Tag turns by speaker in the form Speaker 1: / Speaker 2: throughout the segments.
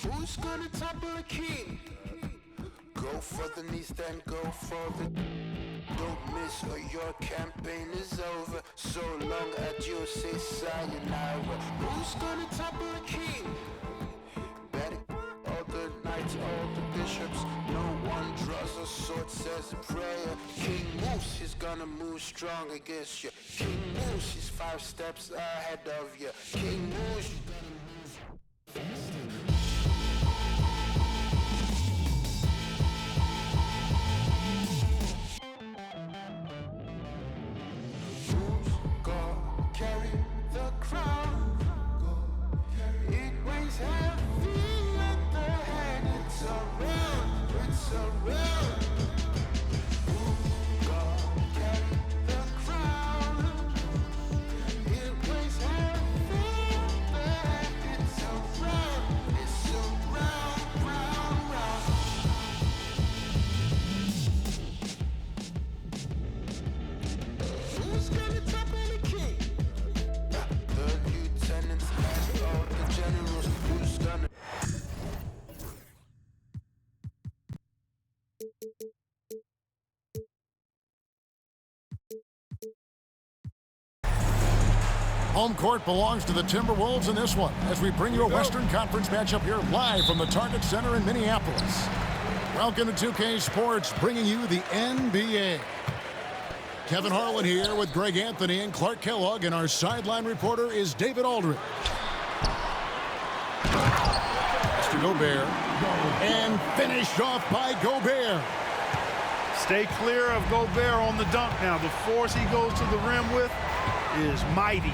Speaker 1: Who's gonna topple a king? Go for the knees, then go for the... Don't miss or your campaign is over. So long adieu, say sayonara. Who's gonna topple a king? Bet all the knights, all the bishops. No one draws a sword, says a prayer. King Moose, he's gonna move strong against you. King Moose, he's 5 steps ahead of you. King Moose, you gotta move fast. Carry the crown. It weighs heavy at the head. It's around, it's around. God carry the crown. It weighs heavy at the head. It's around, round, round. Who's gonna topple the king? The lieutenants and all the generals. Who's gonna...
Speaker 2: Home court belongs to the Timberwolves in this one as we bring you a Western Conference matchup here live from the Target Center in Minneapolis. Welcome to 2K Sports, bringing you the NBA. Kevin Harlan here with Greg Anthony and Clark Kellogg, and our sideline reporter is David Aldridge. Mr. Gobert, and finished off by Gobert.
Speaker 3: Stay clear of Gobert on the dunk now. The force he goes to the rim with is mighty.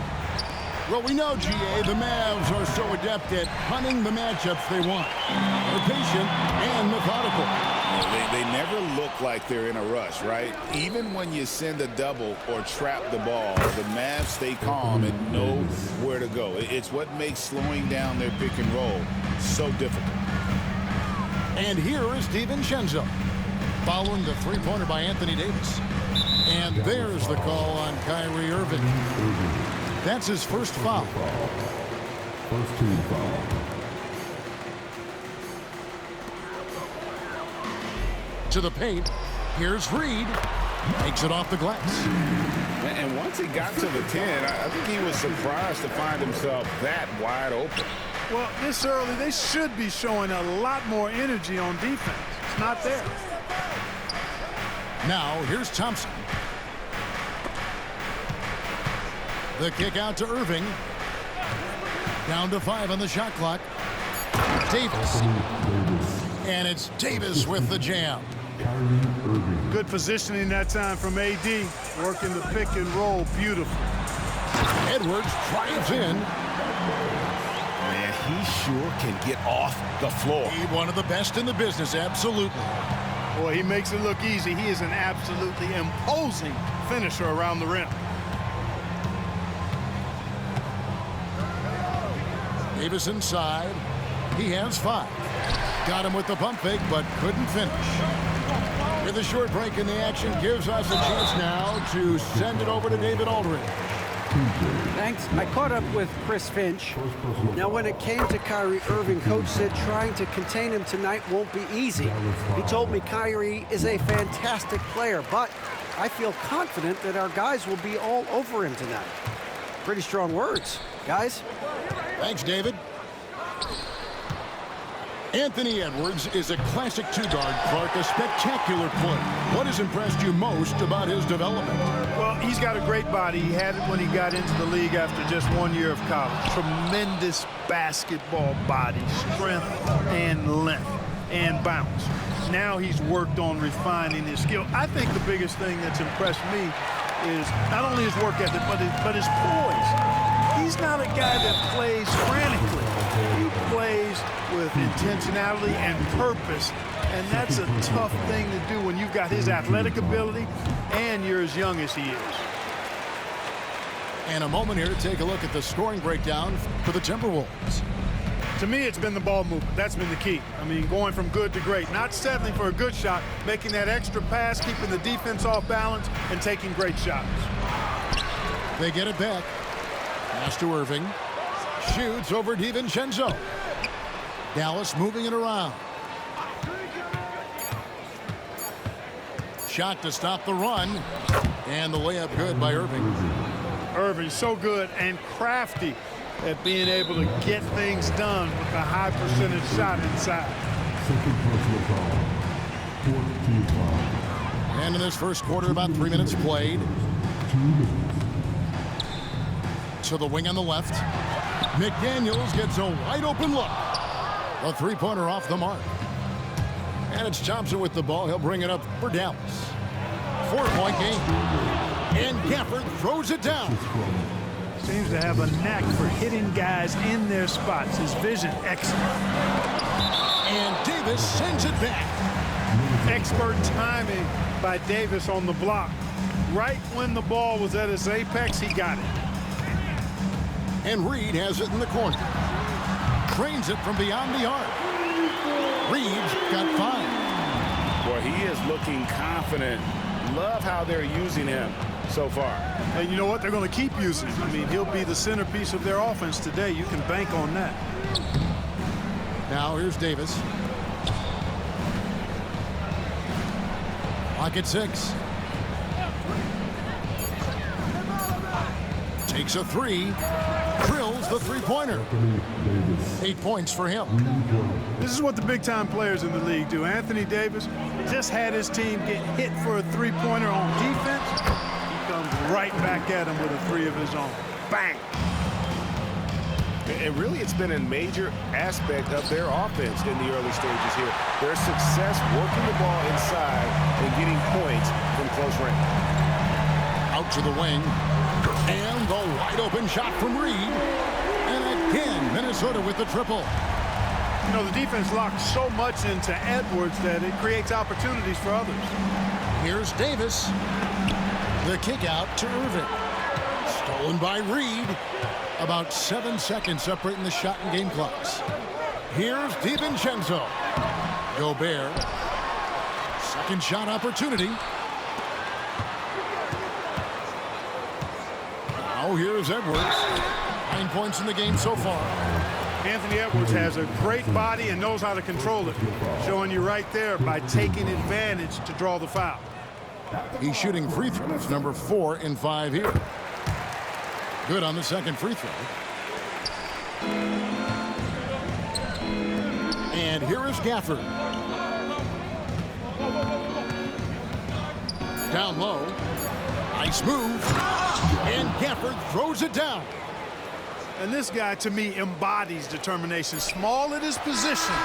Speaker 2: Well, we know, GA, the Mavs are so adept at hunting the matchups they want. They're patient and methodical.
Speaker 4: They never look like they're in a rush, right? Even when you send a double or trap the ball, the Mavs stay calm and know where to go. It's what makes slowing down their pick and roll so difficult.
Speaker 2: And here is DiVincenzo, following the three-pointer by Anthony Davis. And there's the call on Kyrie Irving. That's his first foul.
Speaker 5: First team foul.
Speaker 2: To the paint. Here's Reed. Takes it off the glass.
Speaker 4: And once he got to the 10, I think he was surprised to find himself that wide open.
Speaker 3: Well, this early, they should be showing a lot more energy on defense. It's not there.
Speaker 2: Now, here's Thompson. The kick out to Irving. Down to 5 on the shot clock. Davis. And it's Davis with the jam.
Speaker 3: Good positioning that time from AD. Working the pick and roll. Beautiful.
Speaker 2: Edwards drives in.
Speaker 4: Man, he sure can get off the floor.
Speaker 2: He's one of the best in the business, absolutely.
Speaker 3: Boy, he makes it look easy. He is an absolutely imposing finisher around the rim.
Speaker 2: Davis inside. He has 5. Got him with the pump fake, but couldn't finish. With a short break in the action, gives us a chance now to send it over to David Aldridge.
Speaker 6: Thanks. I caught up with Chris Finch. Now, when it came to Kyrie Irving, Coach said trying to contain him tonight won't be easy. He told me Kyrie is a fantastic player, but I feel confident that our guys will be all over him tonight. Pretty strong words, guys.
Speaker 2: Thanks, David. Anthony Edwards is a classic two-guard, Clark, a spectacular player. What has impressed you most about his development?
Speaker 3: Well, he's got a great body. He had it when he got into the league after just 1 year of college. Tremendous basketball body, strength and length and bounce. Now he's worked on refining his skill. I think the biggest thing that's impressed me is not only his work ethic, but his poise. He's not a guy that plays frantically. He plays with intentionality and purpose, and that's a tough thing to do when you've got his athletic ability and you're as young as he is.
Speaker 2: And a moment here to take a look at the scoring breakdown for the Timberwolves.
Speaker 3: To me, it's been the ball movement. That's been the key. I mean, going from good to great, not settling for a good shot, making that extra pass, keeping the defense off balance, and taking great shots.
Speaker 2: They get it back. Pass to Irving. Shoots over DiVincenzo. Dallas moving it around. Shot to stop the run. And the layup good by Irving.
Speaker 3: Irving so good and crafty at being able to get things done with a high percentage shot inside.
Speaker 5: Second personal foul. 14 foul.
Speaker 2: And in this first quarter, about 3 minutes played.
Speaker 5: 2 minutes.
Speaker 2: To the wing on the left. McDaniels gets a wide open look. A three-pointer off the mark. And it's Thompson with the ball. He'll bring it up for Dallas. 4-point game. And Gafford throws it down.
Speaker 3: Seems to have a knack for hitting guys in their spots. His vision excellent.
Speaker 2: And Davis sends it back.
Speaker 3: Expert timing by Davis on the block. Right when the ball was at its apex, he got it.
Speaker 2: And Reed has it in the corner. Trains it from beyond the arc. Reed's got 5.
Speaker 4: Boy, he is looking confident. Love how they're using him so far.
Speaker 3: And you know what? They're going to keep using him. I mean, he'll be the centerpiece of their offense today. You can bank on that.
Speaker 2: Now here's Davis. Clock at 6. Takes a 3. Drills the three-pointer. 8 points for him.
Speaker 3: This is what the big-time players in the league do. Anthony Davis just had his team get hit for a three-pointer on defense. He comes right back at him with a 3 of his own. Bang!
Speaker 4: And really, it's been a major aspect of their offense in the early stages here. Their success working the ball inside and getting points from close range.
Speaker 2: Out to the wing. And the wide open shot from Reed. And again, Minnesota with the triple.
Speaker 3: You know, the defense locks so much into Edwards that it creates opportunities for others.
Speaker 2: Here's Davis. The kick out to Irving. Stolen by Reed. About 7 seconds separating the shot and game clocks. Here's DiVincenzo. Gobert. Second shot opportunity. Now here's Edwards. 9 points in the game so far.
Speaker 3: Anthony Edwards has a great body and knows how to control it. Showing you right there by taking advantage to draw the foul.
Speaker 2: He's shooting free throws, number 4 in 5 here. Good on the second free throw. And here is Gafford. Down low. Nice move. And Gafford throws it down.
Speaker 3: And this guy, to me, embodies determination. Small at his position,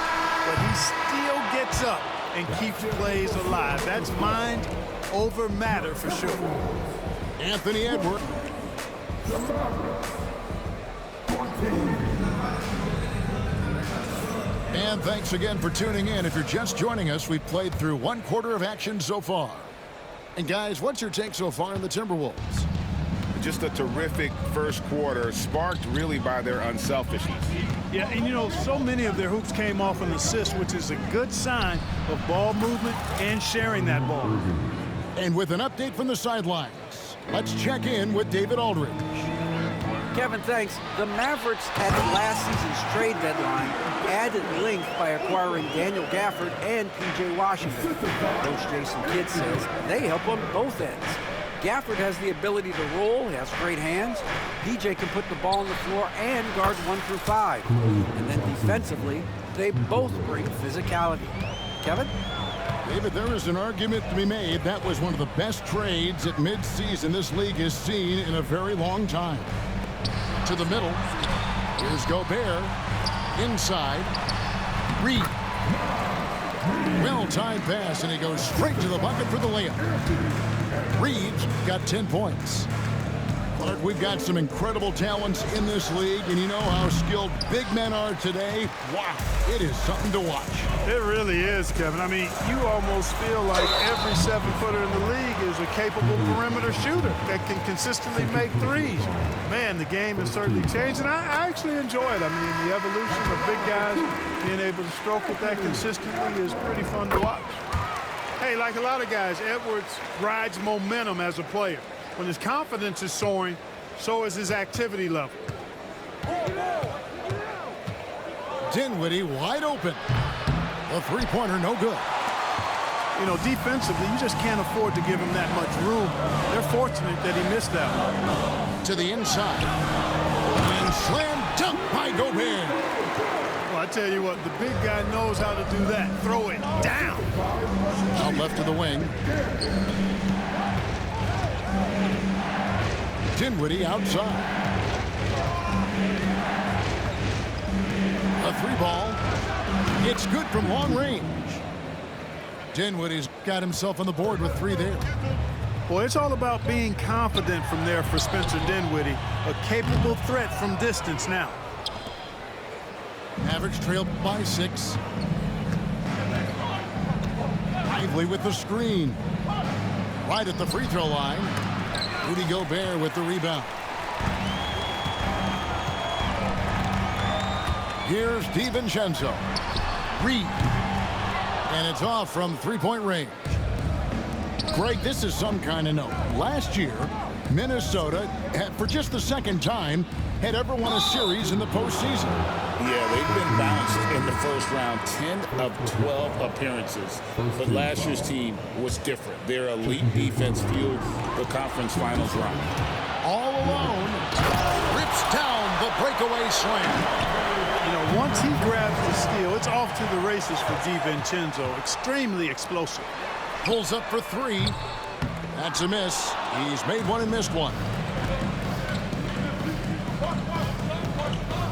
Speaker 3: but he still gets up and keeps plays alive. That's mind over matter for sure.
Speaker 2: Anthony Edwards. And thanks again for tuning in. If you're just joining us, we've played through 1 quarter of action so far. And guys, what's your take so far on the Timberwolves?
Speaker 4: Just a terrific first quarter, sparked really by their unselfishness.
Speaker 3: Yeah, and you know, so many of their hoops came off an assist, which is a good sign of ball movement and sharing that ball.
Speaker 2: And with an update from the sidelines, let's check in with David Aldridge.
Speaker 6: Kevin, thanks. The Mavericks at last season's trade deadline added length by acquiring Daniel Gafford and P.J. Washington. Coach Jason Kidd says they help on both ends. Gafford has the ability to roll, he has great hands. P.J. can put the ball on the floor and guard 1 through 5. And then defensively, they both bring physicality. Kevin?
Speaker 2: David, there is an argument to be made. That was one of the best trades at midseason this league has seen in a very long time. To the middle. Here's Gobert. Inside. Reed. Well-timed pass, and he goes straight to the bucket for the layup. Reed's got 10 points. Clark, we've got some incredible talents in this league, and you know how skilled big men are today. Wow, it is something to watch.
Speaker 3: It really is, Kevin. I mean, you almost feel like every 7-footer in the league is a capable perimeter shooter that can consistently make threes. Man, the game has certainly changed, and I actually enjoy it. I mean, the evolution of big guys being able to stroke it that consistently is pretty fun to watch. Hey, like a lot of guys, Edwards rides momentum as a player. When his confidence is soaring, so is his activity level.
Speaker 2: Dinwiddie wide open. The three-pointer no good.
Speaker 3: You know, defensively, you just can't afford to give him that much room. They're fortunate that he missed that one.
Speaker 2: To the inside. And slam dunk by Gobert.
Speaker 3: Well, I tell you what, the big guy knows how to do that. Throw it down.
Speaker 2: Out left to the wing. Dinwiddie outside. A three ball. It's good from long range. Dinwiddie's got himself on the board with three there.
Speaker 3: Boy, it's all about being confident from there for Spencer Dinwiddie. A capable threat from distance now.
Speaker 2: Mavericks trail by 6. Lively with the screen. Right at the free throw line. Rudy Gobert with the rebound. Here's DiVincenzo. Reed. And it's off from three-point range. Greg, this is some kind of note. Last year, Minnesota, for just the second time, had ever won a series in the postseason.
Speaker 4: Yeah, they've been bounced in the first round, 10 of 12 appearances. But last year's team was different. Their elite defense fueled the conference finals run.
Speaker 2: All alone, rips down the breakaway slam.
Speaker 3: You know, once he grabs the steal, it's off to the races for DiVincenzo. Extremely explosive.
Speaker 2: Pulls up for three. That's a miss. He's made one and missed one.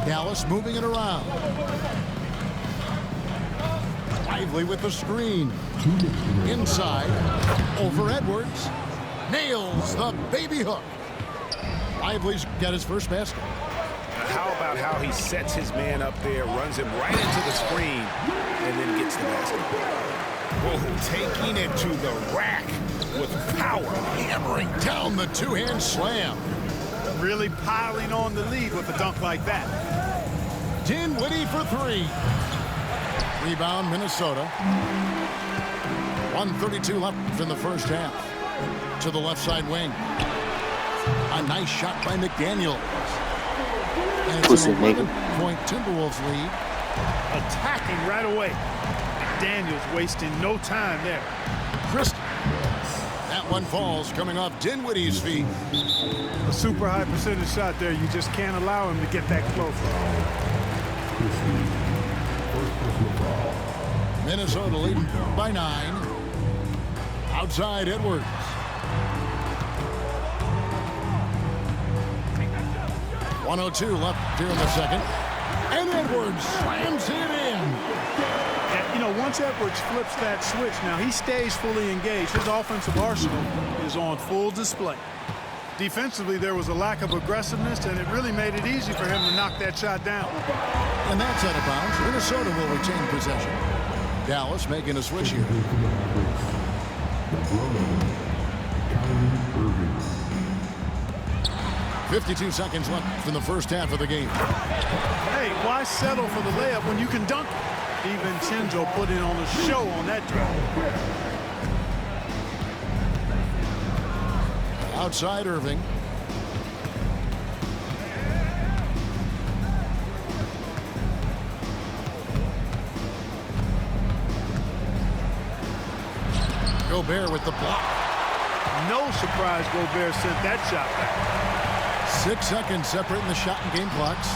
Speaker 2: Dallas moving it around. Lively with the screen. Inside. Over Edwards. Nails the baby hook. Lively's got his first basket.
Speaker 7: How about how he sets his man up there, runs him right into the screen, and then gets the basket.
Speaker 4: Whoa, taking it to the rack with power.
Speaker 2: Hammering down the two-hand slam.
Speaker 3: Really piling on the lead with a dunk like that.
Speaker 2: Dinwiddie for three. Rebound, Minnesota. 1:32 left in the first half. To the left side wing. A nice shot by McDaniels. And it's an 11-point Timberwolves lead.
Speaker 3: Attacking right away. Daniels wasting no time there.
Speaker 2: Christie. That one falls coming off Dinwiddie's feet.
Speaker 3: A super high percentage shot there. You just can't allow him to get that close.
Speaker 2: Minnesota leading by 9. Outside Edwards. .102 left here in the second. And Edwards slams it in.
Speaker 3: And, you know, once Edwards flips that switch, now he stays fully engaged. His offensive arsenal is on full display. Defensively, there was a lack of aggressiveness, and it really made it easy for him to knock that shot down.
Speaker 2: And that's out of bounds. Minnesota will retain possession. Dallas making a switch here. 52 seconds left in the first half of the game.
Speaker 3: Hey, why settle for the layup when you can dunk it? DiVincenzo put in on a show on that drive.
Speaker 2: Outside Irving. Gobert with the block.
Speaker 3: No surprise Gobert sent that shot back.
Speaker 2: 6 seconds separating the shot and game clocks.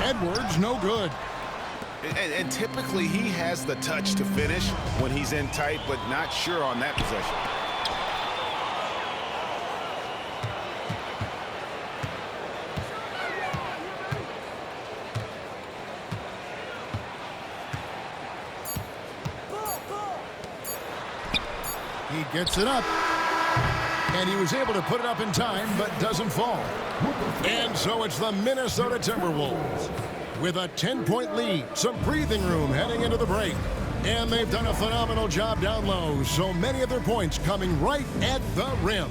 Speaker 2: Edwards, no good.
Speaker 7: And typically he has the touch to finish when he's in tight, but not sure on that possession.
Speaker 2: He gets it up. And he was able to put it up in time, but doesn't fall. And so it's the Minnesota Timberwolves with a 10-point lead, some breathing room heading into the break. And they've done a phenomenal job down low, so many of their points coming right at the rim.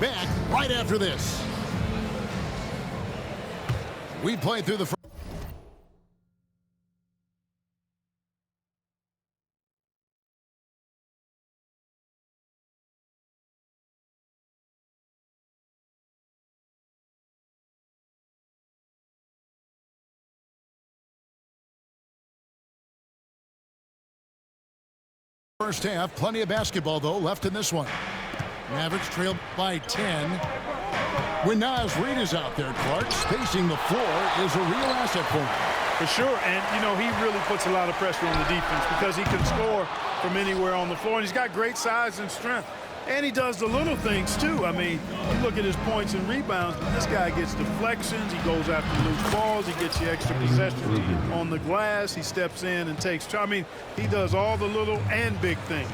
Speaker 2: Back right after this. We played through the first. first half. Plenty of basketball, though, left in this one. Mavericks trail by 10. When Naz Reid is out there, Clark, spacing the floor is a real asset for him.
Speaker 3: For sure, and, you know, he really puts a lot of pressure on the defense because he can score from anywhere on the floor, and he's got great size and strength. And he does the little things, too. I mean, you look at his points and rebounds, but this guy gets deflections. He goes after loose balls. He gets you extra possessions on the glass. He steps in and takes – I mean, he does all the little and big things.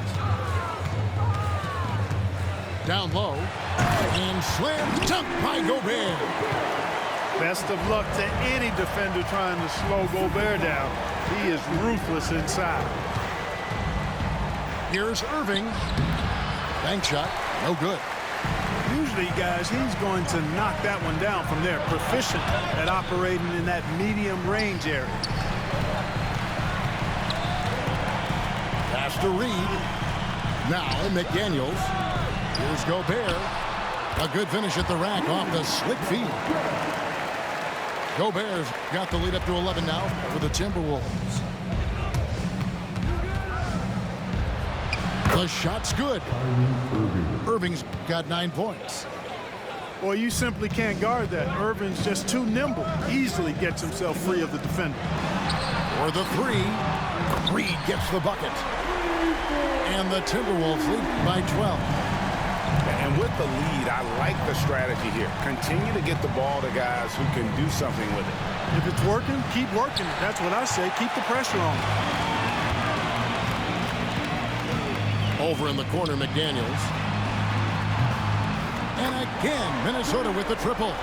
Speaker 2: Down low. And slam dunk by Gobert.
Speaker 3: Best of luck to any defender trying to slow Gobert down. He is ruthless inside.
Speaker 2: Here's Irving. Bank shot, no good.
Speaker 3: Usually, guys, he's going to knock that one down from there. Proficient at operating in that medium range area.
Speaker 2: Pass to Reid. Now McDaniels. Here's Gobert. A good finish at the rack off the slick feed. Gobert's got the lead up to 11 now for the Timberwolves. The shot's good. Irving's got 9 points.
Speaker 3: Well, you simply can't guard that. Irving's just too nimble. Easily gets himself free of the defender.
Speaker 2: For the 3, Reid gets the bucket. And the Timberwolves lead by 12.
Speaker 4: And with the lead, I like the strategy here. Continue to get the ball to guys who can do something with it.
Speaker 3: If it's working, keep working it. That's what I say. Keep the pressure on.
Speaker 2: Over in the corner, McDaniels. And again, Minnesota with the triple.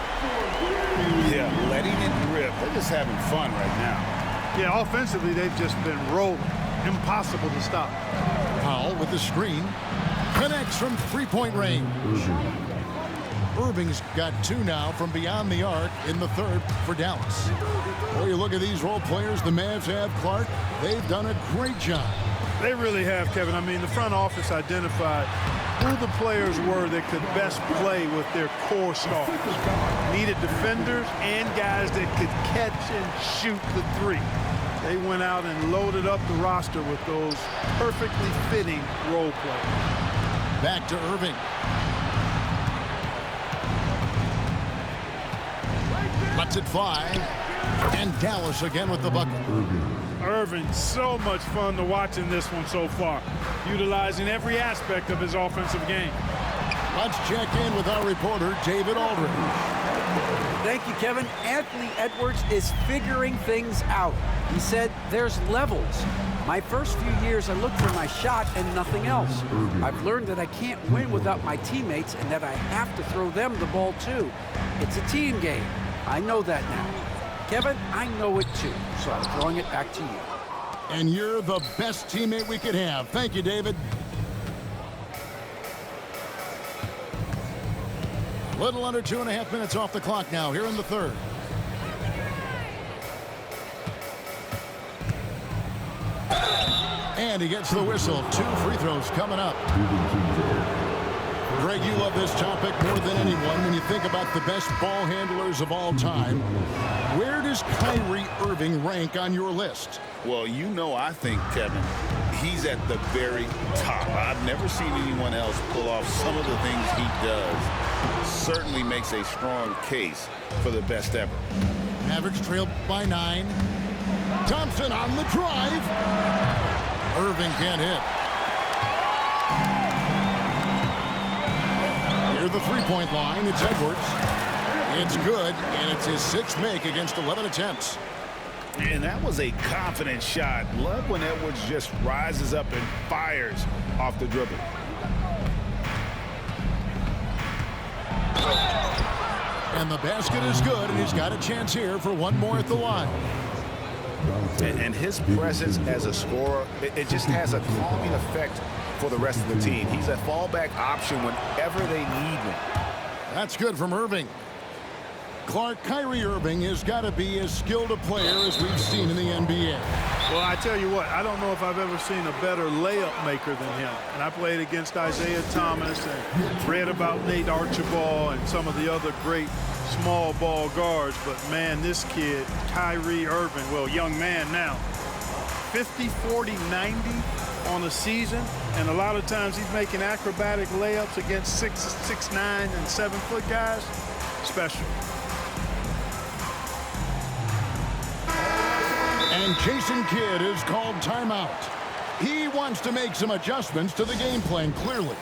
Speaker 4: Yeah, letting it rip. They're just having fun right now.
Speaker 3: Yeah, offensively, they've just been rolling. Impossible to stop.
Speaker 2: Powell with the screen. Connects from three-point range. Irving's got 2 now from beyond the arc in the third for Dallas. Well, you look at these role players the Mavs have, Clark. They've done a great job.
Speaker 3: They really have, Kevin. I mean, the front office identified who the players were that could best play with their core stars. Needed defenders and guys that could catch and shoot the 3. They went out and loaded up the roster with those perfectly fitting role players.
Speaker 2: Back to Irving. Lets it fly. And Dallas again with the bucket.
Speaker 3: Irving, so much fun to watch in this one so far, utilizing every aspect of his offensive game.
Speaker 2: Let's check in with our reporter, David Aldridge.
Speaker 6: Thank you, Kevin. Anthony Edwards is figuring things out. He said there's levels. My first few years, I looked for my shot and nothing else. I've learned that I can't win without my teammates and that I have to throw them the ball too. It's a team game. I know that now. Kevin, I know it too, so I'm throwing it back to you.
Speaker 2: And you're the best teammate we could have. Thank you, David. Little under 2.5 minutes off the clock now here in the third. And he gets the whistle. 2 free throws coming up. Greg, you love this topic more than anyone when you think about the best ball handlers of all time. Where does Kyrie Irving rank on your list?
Speaker 4: Well, you know, I think, Kevin, he's at the very top. I've never seen anyone else pull off some of the things he does. Certainly makes a strong case for the best ever.
Speaker 2: Mavericks trailed by 9. Thompson on the drive. Irving can't hit. Near the three-point line, it's Edwards. It's good, and it's his 6th make against 11 attempts.
Speaker 4: And that was a confident shot. Love when Edwards just rises up and fires off the dribble.
Speaker 2: And the basket is good, and he's got a chance here for one more at the line.
Speaker 4: And his presence as a scorer, it just has a calming effect for the rest of the team. He's a fallback option whenever they need one.
Speaker 2: That's good from Irving. Clark, Kyrie Irving has got to be as skilled a player as we've seen in the NBA.
Speaker 3: Well, I tell you what, I don't know if I've ever seen a better layup maker than him. And I played against Isaiah Thomas and read about Nate Archibald and some of the other great small ball guards. But, man, this kid, Kyrie Irving, well, young man now, 50, 40, 90 on a season, and a lot of times he's making acrobatic layups against 6'9", and 7-foot guys. Special.
Speaker 2: And Jason Kidd is called timeout. He wants to make some adjustments to the game plan, clearly.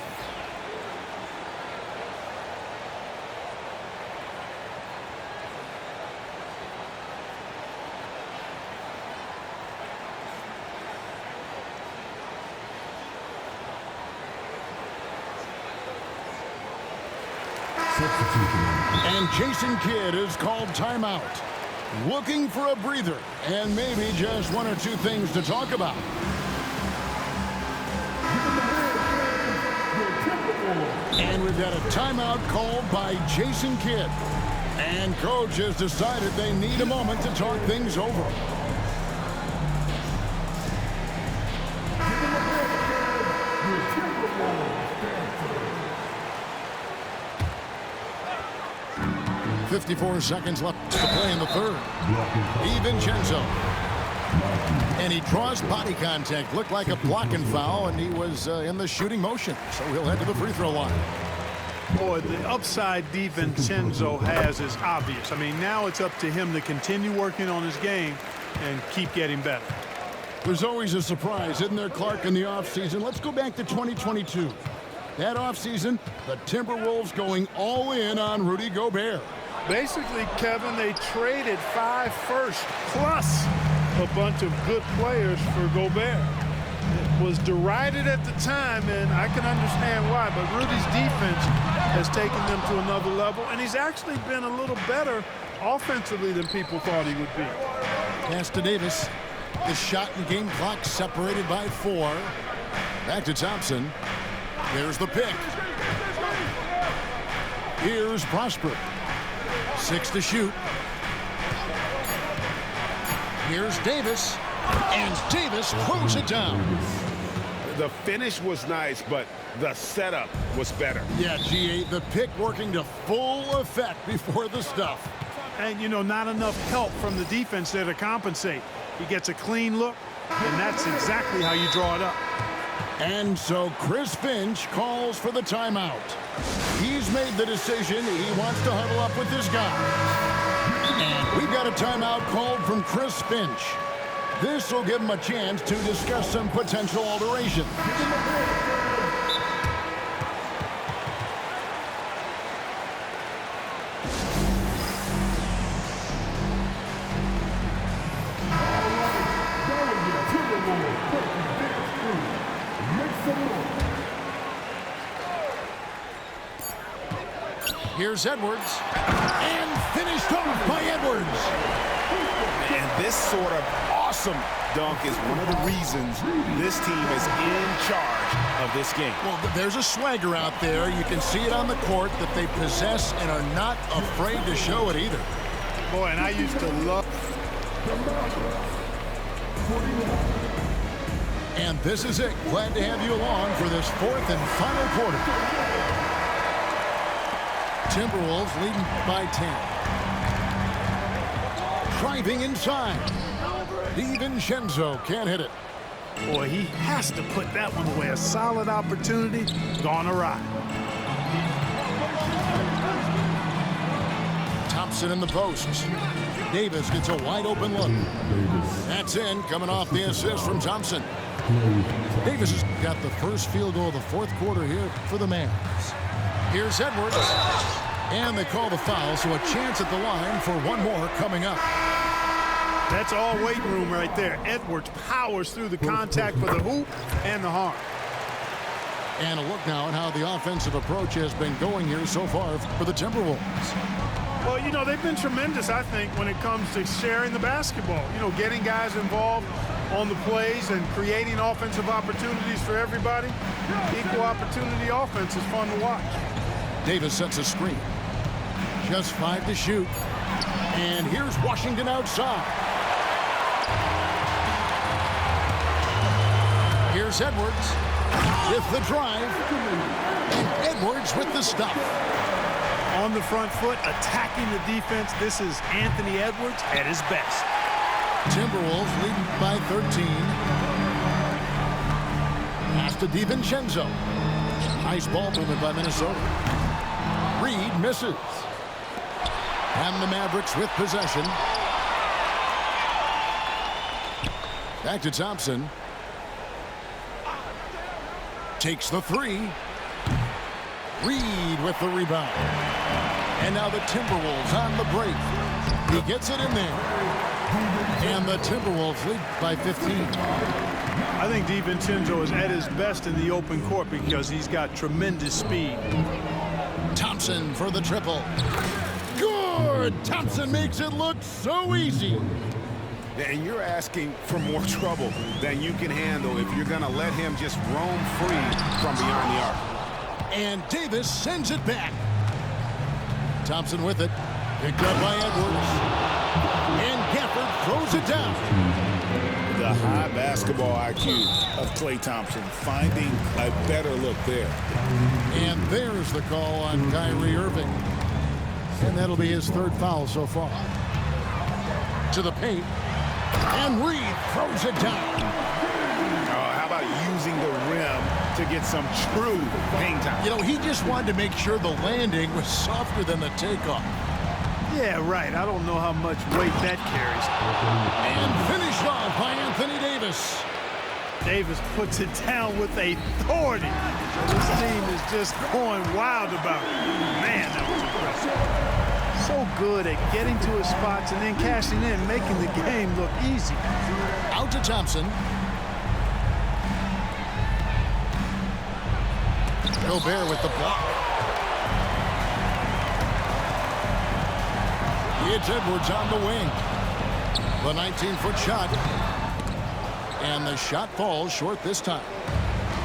Speaker 2: And Jason Kidd is called timeout. Looking for a breather and maybe just one or two things to talk about. And we've got a timeout called by Jason Kidd. And coach has decided they need a moment to talk things over. .54 seconds left to play in the third. DiVincenzo. And he draws body contact. Looked like a blocking foul, and he was in the shooting motion. So he'll head to the free throw line.
Speaker 3: Boy, the upside DiVincenzo has is obvious. I mean, now it's up to him to continue working on his game and keep getting better.
Speaker 2: There's always a surprise, isn't there, Clark, in the offseason? Let's go back to 2022. That offseason, the Timberwolves going all in on Rudy Gobert.
Speaker 3: Basically, Kevin, they traded 5 firsts plus a bunch of good players for Gobert. It was derided at the time, and I can understand why, but Rudy's defense has taken them to another level, and he's actually been a little better offensively than people thought he would be.
Speaker 2: Pass to Davis. The shot and game clock separated by 4. Back to Thompson. There's the pick. Here's Prosper. 6 to shoot. Here's Davis. And Davis throws it down.
Speaker 7: The finish was nice, but the setup was better.
Speaker 2: Yeah, G8, the pick working to full effect before the stuff.
Speaker 3: And, you know, not enough help from the defense there to compensate. He gets a clean look, and that's exactly how you draw it up.
Speaker 2: And so Chris Finch calls for the timeout. He's made the decision. He wants to huddle up with this guy. And we've got a timeout called from Chris Finch. This will give him a chance to discuss some potential alterations. Here's Edwards. And finished off by Edwards.
Speaker 7: And this sort of awesome dunk is one of the reasons this team is in charge of this game.
Speaker 2: Well, there's a swagger out there. You can see it on the court that they possess and are not afraid to show it either.
Speaker 3: Boy, and I used to love...
Speaker 2: And this is it. Glad to have you along for this 4th and final quarter. Timberwolves leading by 10. Driving inside. DiVincenzo can't hit it.
Speaker 3: Boy, he has to put that one away. A solid opportunity gone awry.
Speaker 2: Thompson in the post. Davis gets a wide open look. That's in, coming off the assist from Thompson. Davis has got the first field goal of the 4th quarter here for the Mavs. Here's Edwards. And they call the foul, so a chance at the line for one more coming up.
Speaker 3: That's all weight room right there. Edwards powers through the contact for the hoop and the harm.
Speaker 2: And a look now at how the offensive approach has been going here so far for the Timberwolves.
Speaker 3: Well, you know, they've been tremendous, I think, when it comes to sharing the basketball. You know, getting guys involved on the plays and creating offensive opportunities for everybody. Equal opportunity offense is fun to watch.
Speaker 2: Davis sets a screen. Just 5 to shoot. And here's Washington outside. Here's Edwards with the drive. And Edwards with the stuff.
Speaker 3: On the front foot, attacking the defense. This is Anthony Edwards at his best.
Speaker 2: Timberwolves leading by 13. Pass to DiVincenzo. Nice ball movement by Minnesota. Reed misses. And the Mavericks with possession. Back to Thompson. Takes the three. Reed with the rebound. And now the Timberwolves on the break. He gets it in there. And the Timberwolves lead by 15.
Speaker 3: I think DiVincenzo is at his best in the open court because he's got tremendous speed.
Speaker 2: Thompson for the triple. Good! Thompson makes it look so easy.
Speaker 7: And you're asking for more trouble than you can handle if you're going to let him just roam free from beyond the arc.
Speaker 2: And Davis sends it back. Thompson with it. Picked up by Edwards. And Gafford throws it down.
Speaker 4: The high basketball IQ of Klay Thompson finding a better look there.
Speaker 2: And there's the call on Kyrie Irving. And that'll be his third foul so far. To the paint. And Reed throws it down.
Speaker 7: How about using the rim to get some true hang time?
Speaker 2: You know, he just wanted to make sure the landing was softer than the takeoff.
Speaker 3: Yeah, right. I don't know how much weight that carries.
Speaker 2: And finished off by Anthony Davis.
Speaker 3: Davis puts it down with authority. This team is just going wild about it. Man, that was impressive. So good at getting to his spots and then cashing in, making the game look easy.
Speaker 2: Out to Thompson. Gobert with the block. It's Edwards on the wing. The 19-foot shot. And the shot falls short this time.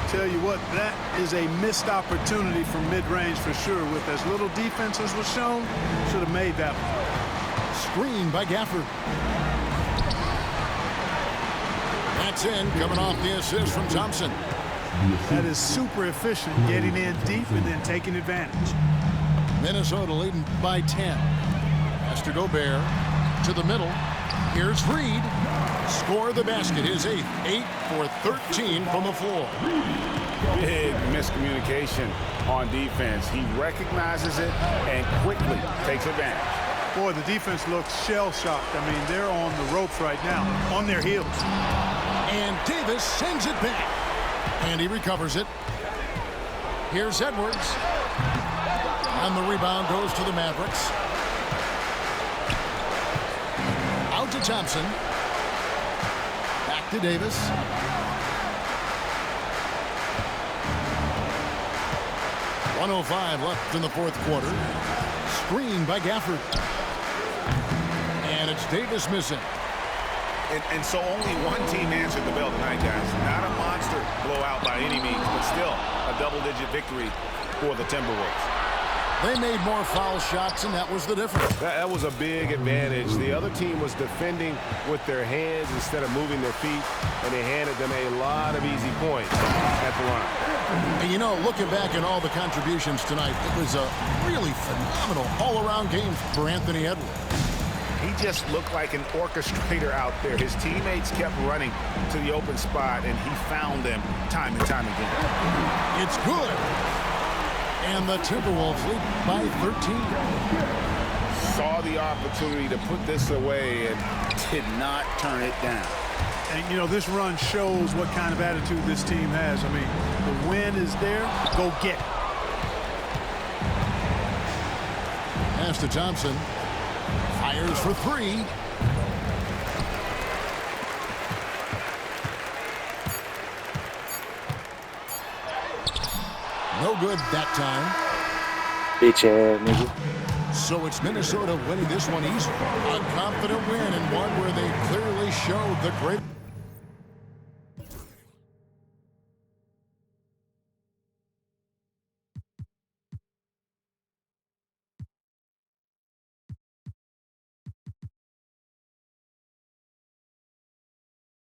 Speaker 3: Tell you what, that is a missed opportunity from mid-range for sure. With as little defense as was shown, should have made that one.
Speaker 2: Screen by Gafford. That's in, coming off the assist from Thompson.
Speaker 3: That is super efficient, getting in deep and then taking advantage.
Speaker 2: Minnesota leading by 10. Pass to Gobert. To the middle. Here's Reed. Score the basket. His 8th. 8 for 13 from the floor.
Speaker 7: Big miscommunication on defense. He recognizes it and quickly takes advantage.
Speaker 3: Boy, the defense looks shell-shocked. I mean, they're on the ropes right now, on their heels.
Speaker 2: And Davis sends it back. And he recovers it. Here's Edwards. And the rebound goes to the Mavericks. Out to Thompson. Back to Davis. .105 left in the fourth quarter. Screen by Gafford. And it's Davis missing.
Speaker 7: And so only one team answered the bell tonight, guys. Not a monster blowout by any means, but still a double-digit victory for the Timberwolves.
Speaker 2: They made more foul shots, and that was the difference.
Speaker 7: That was a big advantage. The other team was defending with their hands instead of moving their feet, and they handed them a lot of easy points at the line.
Speaker 2: And you know, looking back at all the contributions tonight, it was a really phenomenal all-around game for Anthony Edwards.
Speaker 7: He just looked like an orchestrator out there. His teammates kept running to the open spot, and he found them time and time again.
Speaker 2: It's good. And the Timberwolves lead by 13.
Speaker 7: Saw the opportunity to put this away and did not turn it down.
Speaker 3: And, you know, this run shows what kind of attitude this team has. I mean, the win is there. Go get it.
Speaker 2: Pass to Thompson. Fires for three. No good that time.
Speaker 8: Bitch ass nigga.
Speaker 2: So it's Minnesota winning this one easily. A confident win and one where they clearly showed the great